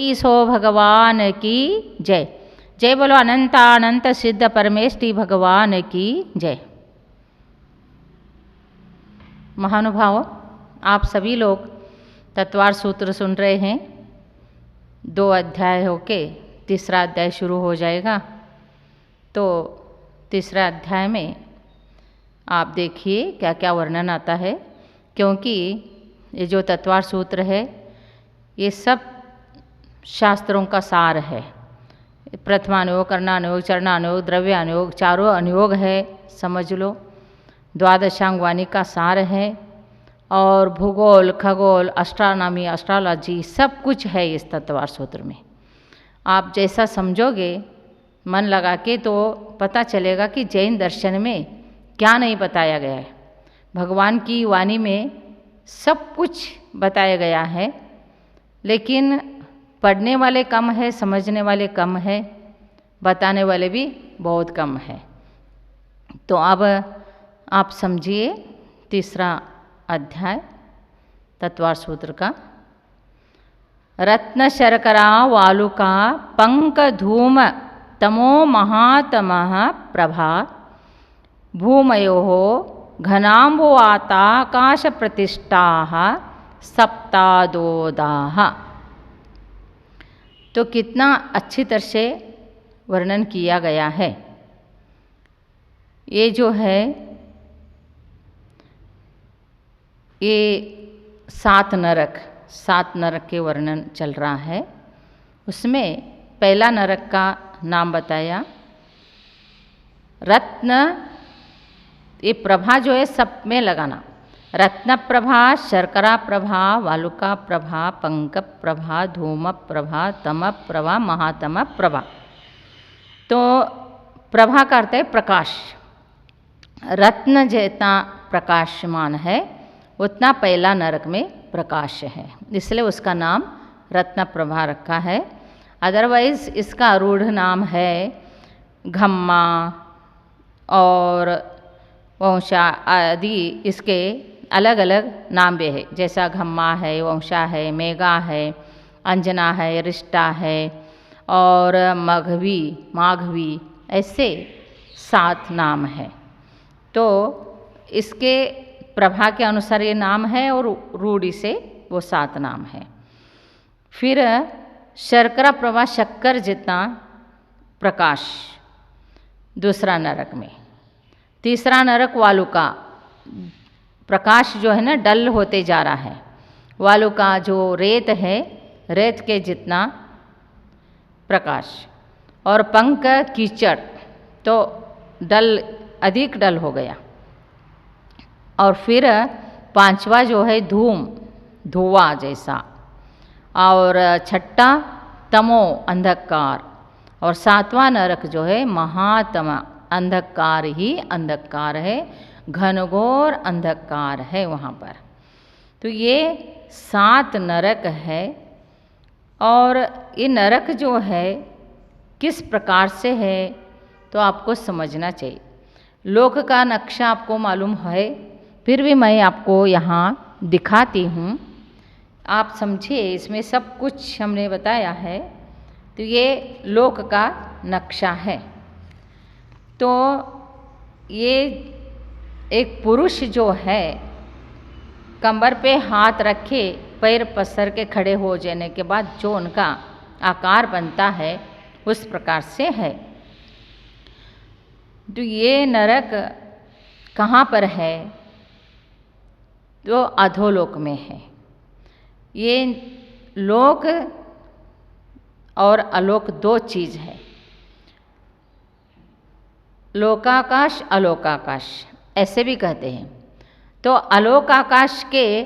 योगी सो भगवान की जय। जय बोलो अनंतानंत सिद्ध परमेष्टि भगवान की जय। महानुभावों, आप सभी लोग तत्वार सूत्र सुन रहे हैं। 2 अध्याय होके तीसरा अध्याय शुरू हो जाएगा। तो तीसरा अध्याय में आप देखिए क्या क्या वर्णन आता है, क्योंकि ये जो तत्वार सूत्र है ये सब शास्त्रों का सार है। प्रथमानुयोग, कर्णानुयोग, चरणानुयोग, द्रव्यानुयोग, चारों अनुयोग है, समझ लो। द्वादशांग वाणी का सार है और भूगोल, खगोल, एस्ट्रोनॉमी, एस्ट्रोलॉजी सब कुछ है इस तत्वार सूत्र में। आप जैसा समझोगे मन लगा के तो पता चलेगा कि जैन दर्शन में क्या नहीं बताया गया है। भगवान की वाणी में सब कुछ बताया गया है, लेकिन पढ़ने वाले कम है, समझने वाले कम है, बताने वाले भी बहुत कम है। तो अब आप समझिए तीसरा अध्याय तत्वार सूत्र का। रत्न शर्करा वालुका पंक धूम तमो महातमः प्रभा भूमयोः घनाम्बुवाताकाश प्रतिष्ठाः सप्तादोदाः। तो कितना अच्छी तरह से वर्णन किया गया है। ये जो है ये 7 नरक के वर्णन चल रहा है। उसमें पहला नरक का नाम बताया रत्न। ये प्रभा जो है सब में लगाना, रत्न प्रभा, शर्करा प्रभा, वालुका प्रभा, पंक प्रभा, धूम प्रभा, तम प्रभा, महातम प्रभा। तो प्रभा का अर्थ है प्रकाश। रत्न जितना प्रकाशमान है उतना पहला नरक में प्रकाश है, इसलिए उसका नाम रत्न प्रभा रखा है। अदरवाइज इसका आरूढ़ नाम है घम्मा और वंशा आदि, इसके अलग अलग नाम भी है। जैसा घम्मा है, वंशा है, मेघा है, अंजना है, रिष्टा है और माघवी, ऐसे 7 नाम है। तो इसके प्रभा के अनुसार ये नाम है और रूढ़ी से वो 7 नाम है। फिर शर्करा प्रभा, शक्कर जितना प्रकाश दूसरा नरक में। तीसरा नरक वालुका, प्रकाश जो है ना डल होते जा रहा है। वालुका जो रेत है, रेत के जितना प्रकाश। और पंक कीचड़, तो अधिक डल हो गया। और फिर 5वां जो है धुआं जैसा। और 6ठा तमो अंधकार। और 7वां नरक जो है महातम, अंधकार ही अंधकार है, घनघोर अंधकार है वहाँ पर। तो ये 7 नरक है। और ये नरक जो है किस प्रकार से है तो आपको समझना चाहिए। लोक का नक्शा आपको मालूम है, फिर भी मैं आपको यहाँ दिखाती हूँ, आप समझिए। इसमें सब कुछ हमने बताया है। तो ये लोक का नक्शा है। तो ये एक पुरुष जो है कमर पे हाथ रखे, पैर पसर के खड़े हो जाने के बाद जो उनका आकार बनता है उस प्रकार से है। तो ये नरक कहाँ पर है? तो अधोलोक में है। ये लोक और अलोक 2 चीज़ है। लोकाकाश, अलोकाकाश ऐसे भी कहते हैं। तो अलोकाकाश के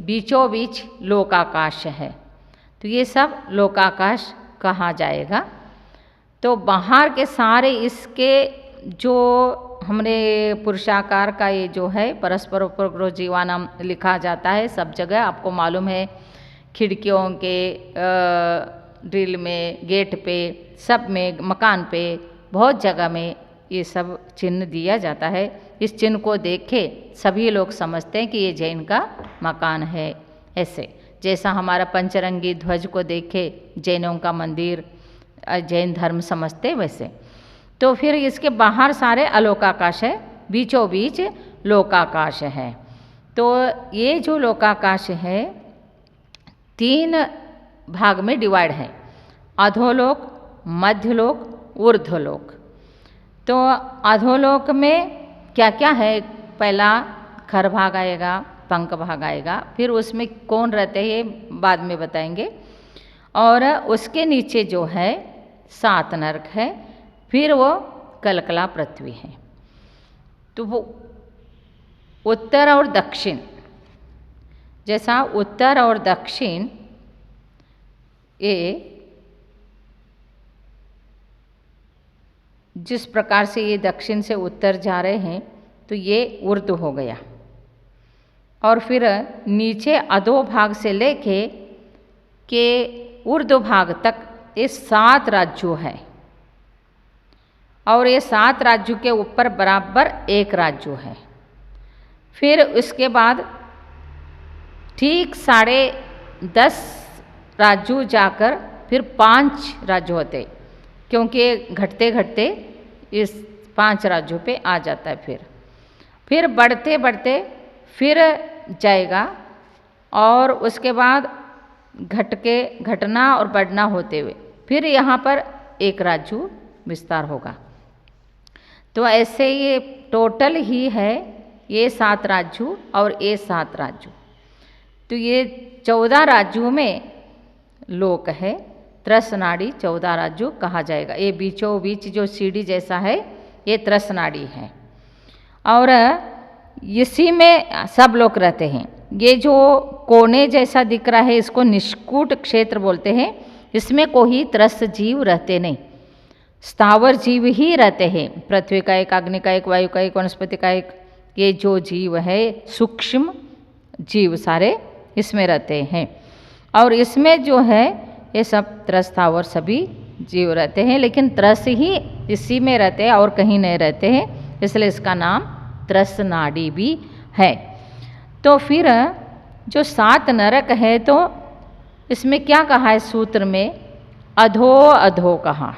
बीचों बीच लोकाकाश है, तो ये सब लोकाकाश कहा जाएगा। तो बाहर के सारे इसके जो हमने पुरुषाकार का ये जो है परस्पर उपग्रह जीवानाम लिखा जाता है, सब जगह आपको मालूम है। खिड़कियों के ड्रिल में, गेट पे, सब में, मकान पे, बहुत जगह में ये सब चिन्ह दिया जाता है। इस चिन्ह को देख के सभी लोग समझते हैं कि ये जैन का मकान है। ऐसे जैसा हमारा पंचरंगी ध्वज को देखे जैनों का मंदिर जैन धर्म समझते वैसे। तो फिर इसके बाहर सारे अलोकाकाश है, बीचों बीच लोकाकाश है। तो ये जो लोकाकाश है 3 भाग में डिवाइड है, अधोलोक, मध्यलोक, ऊर्ध्वलोक। तो अधोलोक में क्या क्या है, पहला खर भाग आएगा, पंख भाग आएगा, फिर उसमें कौन रहते हैं ये बाद में बताएंगे। और उसके नीचे जो है 7 नरक है, फिर वो कलकला पृथ्वी है। तो वो उत्तर और दक्षिण, जैसा उत्तर और दक्षिण ये जिस प्रकार से ये दक्षिण से उत्तर जा रहे हैं तो ये ऊर्ध्व हो गया। और फिर नीचे अधो भाग से लेके के ऊर्ध्व भाग तक ये 7 राज्यों है। और ये 7 राज्यों के ऊपर बराबर 1 राज्य है। फिर उसके बाद ठीक 10.5 राज्यों जाकर फिर 5 राज्य होते, क्योंकि घटते घटते इस 5 राज्यों पे आ जाता है। फिर बढ़ते बढ़ते फिर जाएगा और उसके बाद घटना और बढ़ना होते हुए फिर यहाँ पर 1 राज्य विस्तार होगा। तो ऐसे ये टोटल ही है ये 7 राज्यों और ये 7 राज्यों। तो ये 14 राज्यों में लोक है, त्रसनाड़ी 14 राज्यों कहा जाएगा। ये बीचों बीच जो सीढ़ी जैसा है ये त्रसनाड़ी है और इसी में सब लोग रहते हैं। ये जो कोने जैसा दिख रहा है इसको निष्कूट क्षेत्र बोलते हैं। इसमें कोई त्रस जीव रहते नहीं, स्थावर जीव ही रहते हैं। पृथ्वी का एक, अग्नि का एक, वायु का एक, वनस्पति का एक, ये जो जीव है सूक्ष्म जीव सारे इसमें रहते हैं। और इसमें जो है ये सब त्रस स्थावर सभी जीव रहते हैं, लेकिन त्रस ही इसी में रहते हैं और कहीं नहीं रहते हैं, इसलिए इसका नाम त्रसनाड़ी भी है। तो फिर जो 7 नरक है तो इसमें क्या कहा है सूत्र में, अधो अधो कहा,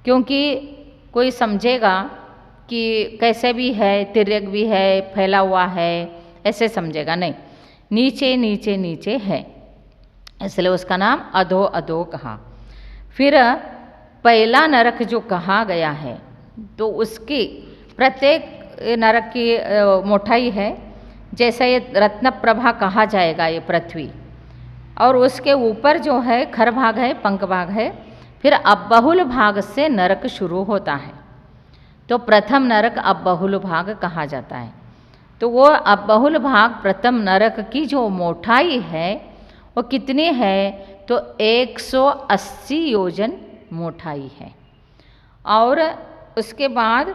क्योंकि कोई समझेगा कि कैसे भी है, तिर्यक भी है, फैला हुआ है, ऐसे समझेगा नहीं, नीचे नीचे नीचे है, इसलिए उसका नाम अधो अधो कहा। फिर पहला नरक जो कहा गया है तो उसकी प्रत्येक नरक की मोटाई है, जैसा ये रत्न प्रभा कहा जाएगा ये पृथ्वी, और उसके ऊपर जो है खर भाग है, पंख भाग है, फिर अबहुल भाग से नरक शुरू होता है। तो प्रथम नरक अबहुल भाग कहा जाता है। तो वो अबहुल भाग प्रथम नरक की जो मोटाई है वो कितनी है, तो 180 योजन मोटाई है। और उसके बाद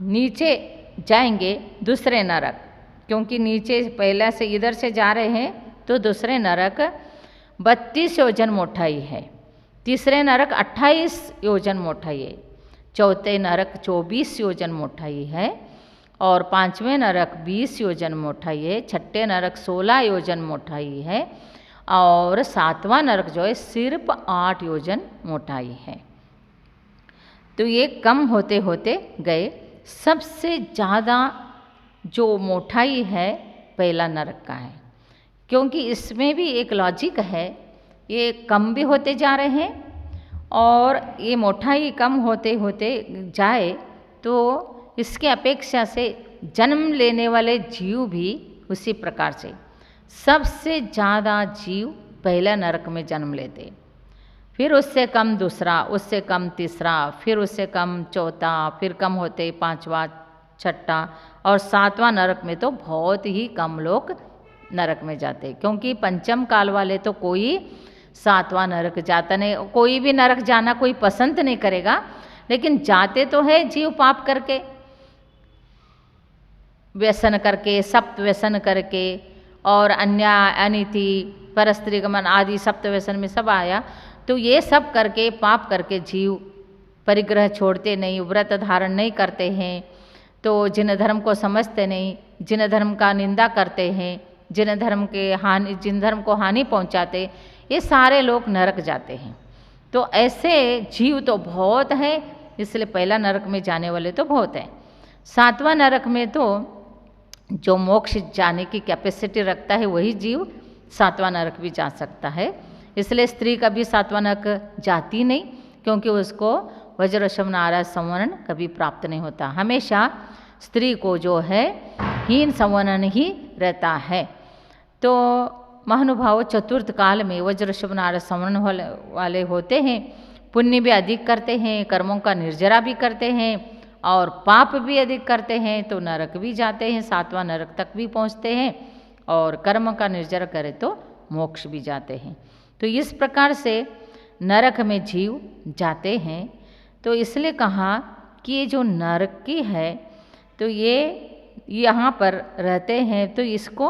नीचे जाएंगे दूसरे नरक, क्योंकि नीचे पहले से इधर से जा रहे हैं तो दूसरे नरक 32 योजन मोटाई है, तीसरे नरक 28 योजन मोटाई है, चौथे नरक 24 योजन मोटाई है, और पांचवें नरक 20 योजन मोटाई है, छठे नरक 16 योजन मोटाई है, और सातवां नरक जो है सिर्फ 8 योजन मोटाई है। तो ये कम होते होते गए। सबसे ज़्यादा जो मोटाई है पहला नरक का है, क्योंकि इसमें भी एक लॉजिक है, ये कम भी होते जा रहे हैं और ये मोटाई कम होते होते जाए तो इसके अपेक्षा से जन्म लेने वाले जीव भी उसी प्रकार से सबसे ज़्यादा जीव पहला नरक में जन्म लेते, फिर उससे कम दूसरा, उससे कम तीसरा, फिर उससे कम चौथा, फिर कम होते पांचवा, छठा, और सातवां नरक में तो बहुत ही कम लोग नरक में जाते, क्योंकि पंचम काल वाले तो कोई सातवां नरक जाता नहीं। कोई भी नरक जाना कोई पसंद नहीं करेगा, लेकिन जाते तो है जीव पाप करके, व्यसन करके, सप्त व्यसन करके, और अन्याय, अनीति, परस्त्री गमन आदि सप्त व्यसन में सब आया। तो ये सब करके पाप करके जीव परिग्रह छोड़ते नहीं, व्रत धारण नहीं करते हैं, तो जिन धर्म को समझते नहीं, जिन धर्म का निंदा करते हैं, जिन धर्म को हानि पहुंचाते, ये सारे लोग नरक जाते हैं। तो ऐसे जीव तो बहुत है, इसलिए पहला नरक में जाने वाले तो बहुत हैं। 7वां नरक में तो जो मोक्ष जाने की कैपेसिटी रखता है वही जीव 7वां नरक भी जा सकता है। इसलिए स्त्री कभी 7वां नरक जाती नहीं, क्योंकि उसको वज्रशम नारद संवरण कभी प्राप्त नहीं होता। हमेशा स्त्री को जो है हीन संवरण ही रहता है। तो महानुभाव चतुर्थ काल में वज्रशम नारद संवरण वाले होते हैं, पुण्य भी अधिक करते हैं, कर्मों का निर्जरा भी करते हैं और पाप भी अधिक करते हैं, तो नरक भी जाते हैं, 7वां नरक तक भी पहुँचते हैं, और कर्म का निर्जरा करे तो मोक्ष भी जाते हैं। तो इस प्रकार से नरक में जीव जाते हैं। तो इसलिए कहा कि ये जो नरकी है तो ये यहाँ पर रहते हैं, तो इसको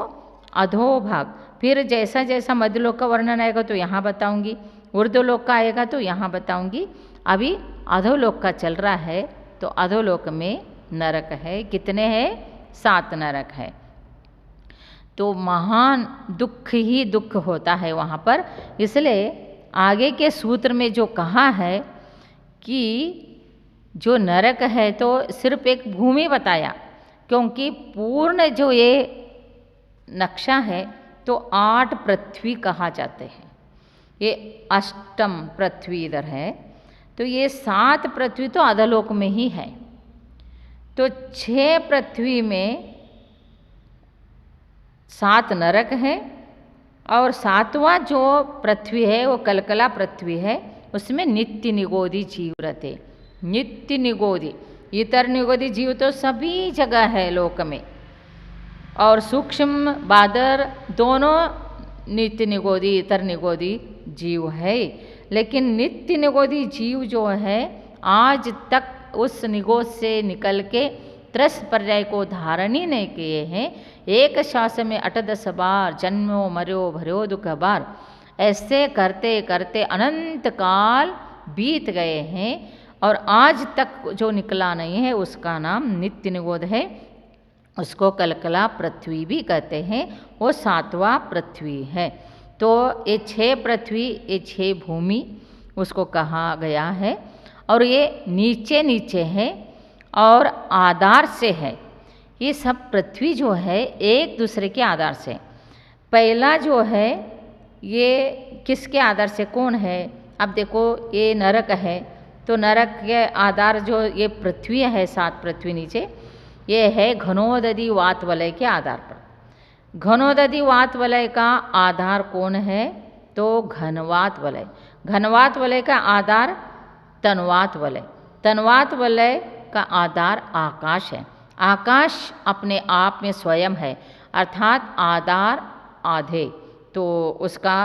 अधोभाग, फिर जैसा जैसा मध्यलोक का वर्णन आएगा तो यहाँ बताऊंगी, ऊर्ध्वलोक का आएगा तो यहाँ बताऊंगी। अभी अधोलोक का चल रहा है, तो अधोलोक में नरक है। कितने हैं? 7 नरक है। तो महान दुख ही दुख होता है वहाँ पर। इसलिए आगे के सूत्र में जो कहा है कि जो नरक है तो सिर्फ एक भूमि बताया, क्योंकि पूर्ण जो ये नक्शा है तो 8 पृथ्वी कहा जाते हैं। ये अष्टम पृथ्वी इधर है, तो ये 7 पृथ्वी तो अधोलोक में ही है। तो 6 पृथ्वी में 7 नरक है, और 7वां जो पृथ्वी है वो कलकला पृथ्वी है, उसमें नित्य निगोदी जीव रहते। नित्य निगोदी, इतर निगोदी जीव तो सभी जगह है लोक में, और सूक्ष्म बादर दोनों नित्य निगोदी इतर निगोदी जीव है। लेकिन नित्य निगोदी जीव जो है आज तक उस निगोद से निकल के 3 पर्याय को धारण ही नहीं किए हैं। एक श्वास में 8-10 बार जन्मो मर्यो भर्यो दुख बार, ऐसे करते करते अनंत काल बीत गए हैं, और आज तक जो निकला नहीं है उसका नाम नित्य निगोद है। उसको कलकला पृथ्वी भी कहते हैं, वो 7वां पृथ्वी है। तो ये 6 पृथ्वी, ये 6 भूमि उसको कहा गया है, और ये नीचे नीचे है और आधार से है। ये सब पृथ्वी जो है एक दूसरे के आधार से, पहला जो है ये किसके आधार से, कौन है? अब देखो ये नरक है, तो नरक के आधार जो ये पृथ्वी है 7 पृथ्वी नीचे, ये है घनोदधि वात वलय के आधार पर। घनोदधि वात वलय का आधार कौन है? तो घनवात वलय। घनवात वलय का आधार तनवात वलय। तनवात वलय का आधार आकाश है। आकाश अपने आप में स्वयं है, अर्थात आधार आधे, तो उसका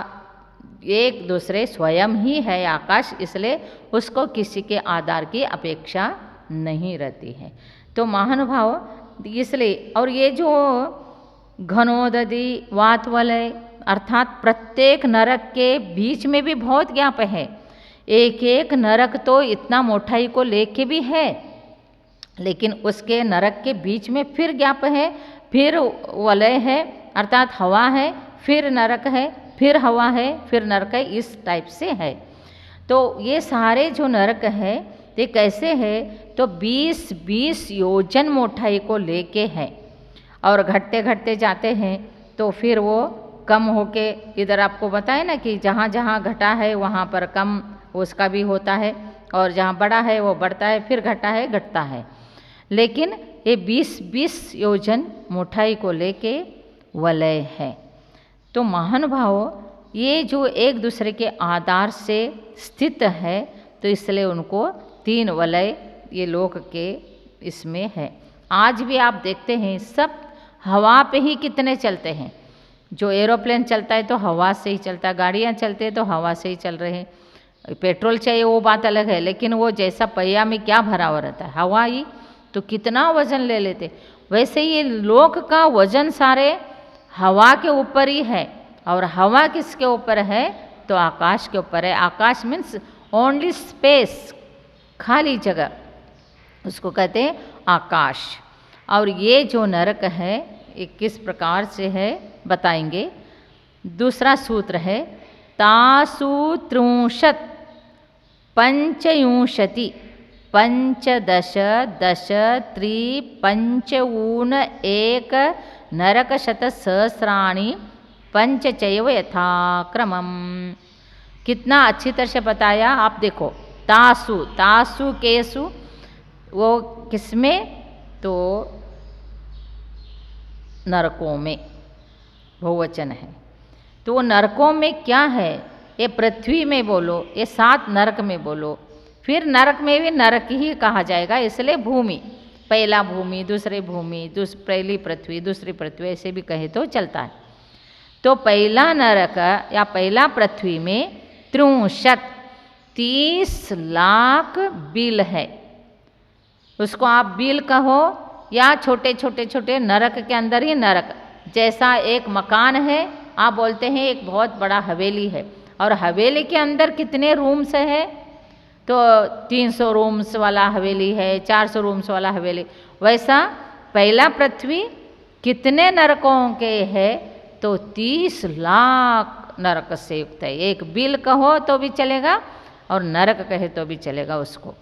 एक दूसरे स्वयं ही है आकाश, इसलिए उसको किसी के आधार की अपेक्षा नहीं रहती है। तो महानुभाव इसलिए, और ये जो घनोदधि वात वलय अर्थात प्रत्येक नरक के बीच में भी बहुत गैप है। एक एक नरक तो इतना मोटाई को लेके भी है, लेकिन उसके नरक के बीच में फिर गैप है, फिर वलय है अर्थात हवा है, फिर नरक है, फिर हवा है, फिर नरक है, इस टाइप से है। तो ये सारे जो नरक है ये कैसे है? तो 20-20 योजन मोटाई को लेके है, और घटते घटते जाते हैं तो फिर वो कम होके, इधर आपको बताए ना कि जहाँ जहाँ घटा है वहाँ पर कम उसका भी होता है, और जहाँ बड़ा है वो बढ़ता है, फिर घटा है घटता है। लेकिन ये 20-20 योजन मोटाई को लेके वलय है। तो महानुभाव ये जो एक दूसरे के आधार से स्थित है, तो इसलिए उनको 3 वलय ये लोक के इसमें है। आज भी आप देखते हैं सब हवा पे ही कितने चलते हैं। जो एरोप्लेन चलता है तो हवा से ही चलता है, गाड़ियाँ चलते हैं तो हवा से ही चल रहे हैं। पेट्रोल चाहिए वो बात अलग है, लेकिन वो जैसा पहिया में क्या भरा हुआ रहता है, हवा ही, तो कितना वजन ले लेते। वैसे ये लोक का वजन सारे हवा के ऊपर ही है, और हवा किसके ऊपर है? तो आकाश के ऊपर है। आकाश मीन्स ओनली स्पेस, खाली जगह, उसको कहते हैं आकाश। और ये जो नरक है ये किस प्रकार से है? बताएंगे। दूसरा सूत्र है तासु त्रिंशत् पंचविंशति पंचदश दश त्रि पंचऊन एक नरकशतसहस्राणि पंचचैव यथाक्रमम्। कितना अच्छी तरह से बताया। आप देखो तासु, तासु केसु, वो किसमें, तो नरकों में बहुवचन है। तो वो नरकों में क्या है, ये पृथ्वी में बोलो, ये 7 नरक में बोलो, फिर नरक में भी नरक ही कहा जाएगा, इसलिए भूमि, पहला भूमि, दूसरी भूमि, पहली पृथ्वी, दूसरी पृथ्वी, ऐसे भी कहे तो चलता है। तो पहला नरक या पहला पृथ्वी में 30 लाख बिल है, उसको आप बिल कहो या छोटे छोटे छोटे नरक के अंदर ही नरक। जैसा एक मकान है, आप बोलते हैं एक बहुत बड़ा हवेली है, और हवेली के अंदर कितने रूम्स है, तो 300 रूम्स वाला हवेली है, 400 रूम्स वाला हवेली। वैसा पहला पृथ्वी कितने नरकों के है, तो 30 लाख नरक से युक्त है। एक बिल कहो तो भी चलेगा और नरक कहे तो भी चलेगा उसको।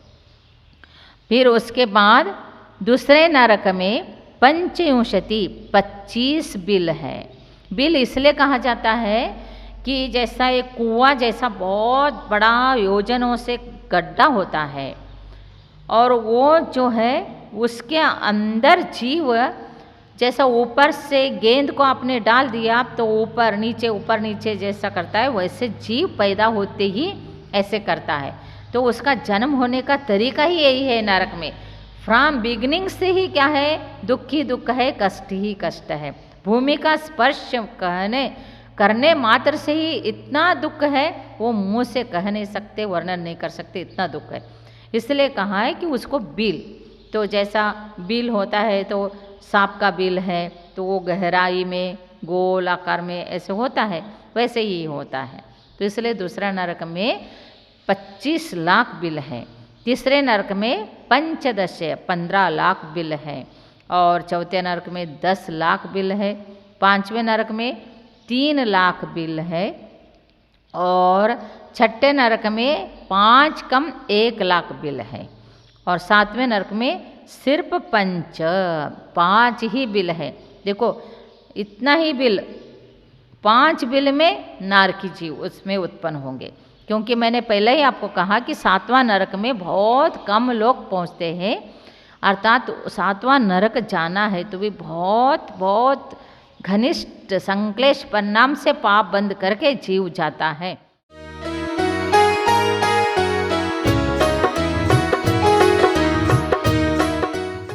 फिर उसके बाद दूसरे नरक में पंचविंशति 25 बिल है। बिल इसलिए कहा जाता है कि जैसा एक कुआं जैसा बहुत बड़ा योजनों से गड्ढा होता है, और वो जो है उसके अंदर जीव जैसा ऊपर से गेंद को आपने डाल दिया तो ऊपर नीचे जैसा करता है, वैसे जीव पैदा होते ही ऐसे करता है। तो उसका जन्म होने का तरीका ही यही है नरक में। फ्रॉम बिगिनिंग से ही क्या है, दुख ही दुख है, कष्ट ही कष्ट है। भूमि का स्पर्श करने मात्र से ही इतना दुख है, वो मुंह से कह नहीं सकते, वर्णन नहीं कर सकते, इतना दुख है। इसलिए कहा है कि उसको बिल, तो जैसा बिल होता है तो सांप का बिल है तो वो गहराई में गोल आकार में ऐसे होता है, वैसे ही होता है। तो इसलिए दूसरा नरक में 25 लाख बिल है, तीसरे नरक में 15 लाख बिल है, और चौथे नरक में 10 लाख बिल है, पांचवें नरक में 3 लाख बिल है, और छठे नरक में 5 कम 1 लाख बिल है, और सातवें नरक में सिर्फ 5 ही बिल है। देखो इतना ही बिल, 5 बिल में नारकी जीव उसमें उत्पन्न होंगे। क्योंकि मैंने पहले ही आपको कहा कि 7वां नरक में बहुत कम लोग पहुंचते हैं, अर्थात 7वां नरक जाना है तो भी बहुत बहुत घनिष्ठ संक्लेश परिणाम से पाप बंद करके जीव जाता है।